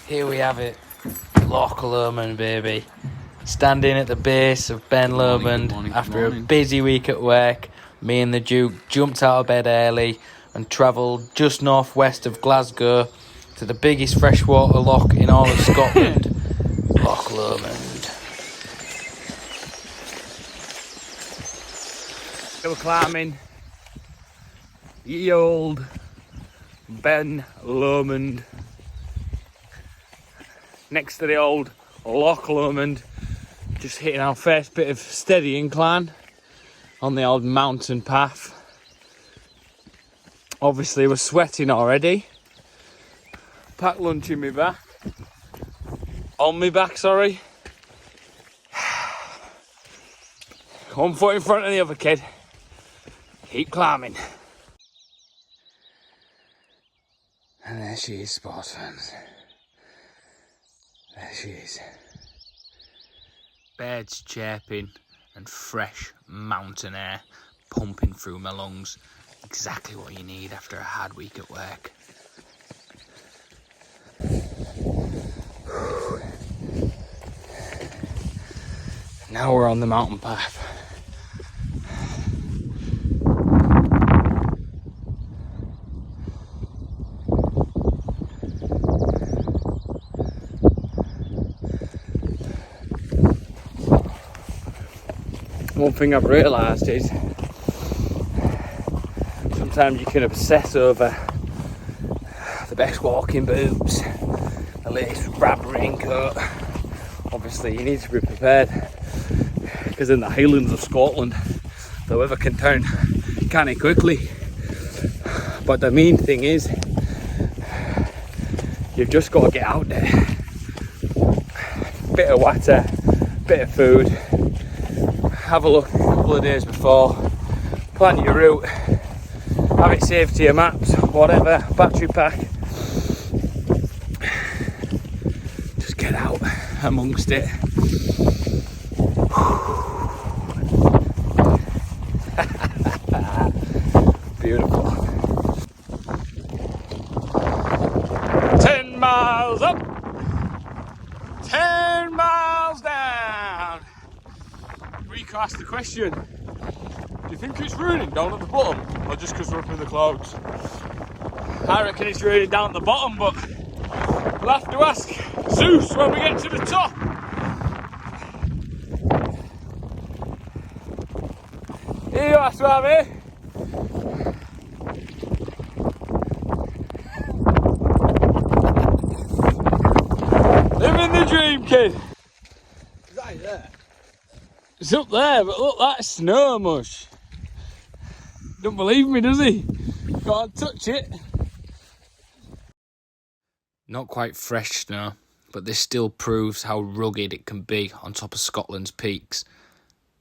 Here we have it, Loch Lomond, baby. Standing at the base of Ben Lomond after a busy week at work. Me and the Duke jumped out of bed early and travelled just northwest of Glasgow to the biggest freshwater loch in all of Scotland, Loch Lomond. We're climbing ye old Ben Lomond next to the old Loch Lomond, just hitting our first bit of steady incline on the old mountain path. Obviously we're sweating already. Packed lunch in my back. On my back, sorry. One foot in front of the other, kid. Keep climbing. And there she is, sports fans. There she is. Birds chirping and fresh mountain air pumping through my lungs. Exactly what you need after a hard week at work. Now we're on the mountain path. One thing I've realised is sometimes you can obsess over the best walking boots, the latest wrap raincoat. Obviously you need to be prepared because in the Highlands of Scotland the weather can turn kind of quickly. But the main thing is you've just got to get out there. Bit of water, bit of food. Have a look a couple of days before, plan your route, have it saved to your maps, whatever, battery pack. Just get out amongst it. Beautiful. 10 miles up, 10 miles down. Rico asked the question, do you think it's raining down at the bottom or just because we're up in the clouds? I reckon it's raining down at the bottom, but we'll have to ask Zeus when we get to the top. Here you are, Swami. Living the dream, kid. Is that there? It's up there, but look, that's snow mush. Don't believe me, does he? Can't touch it. Not quite fresh snow, but this still proves how rugged it can be on top of Scotland's peaks.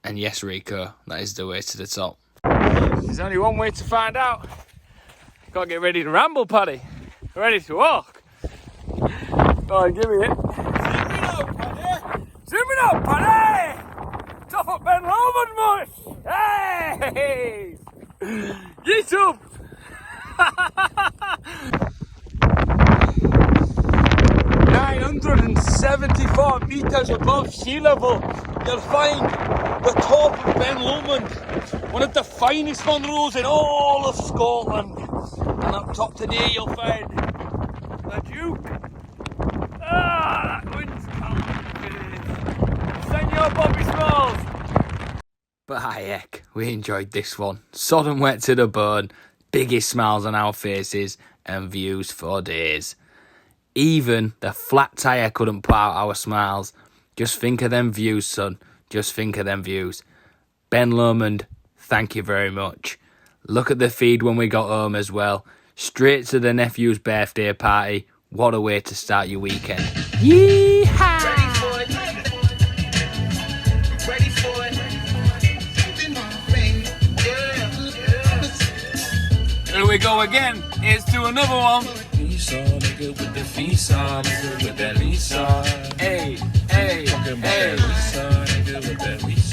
And yes, Rico, that is the way to the top. There's only one way to find out. Gotta get ready to ramble, Paddy. Ready to walk. Go on, give me it. Zoom it up, Paddy! Zoom it up, Paddy! Top up Ben Lomond mush! Hey! Get up! 974 metres above sea level, you'll find the top of Ben Lomond, one of the finest Munros in all of Scotland. And up top today you'll find the Duke. Ah, that wind's coming. Senor Bobby Smalls. But hi heck, we enjoyed this one. Sodden wet to the bone, biggest smiles on our faces, and views for days. Even the flat tyre couldn't put out our smiles. Just think of them views, son. Just think of them views. Ben Lomond, thank you very much. Look at the feed when we got home as well. Straight to the nephew's birthday party. What a way to start your weekend. Yeehaw! Ready for it. Here we go again. Here's to another one. Nigga with the visa, nigga with that visa. Hey, hey, hey. Nigga with that visa.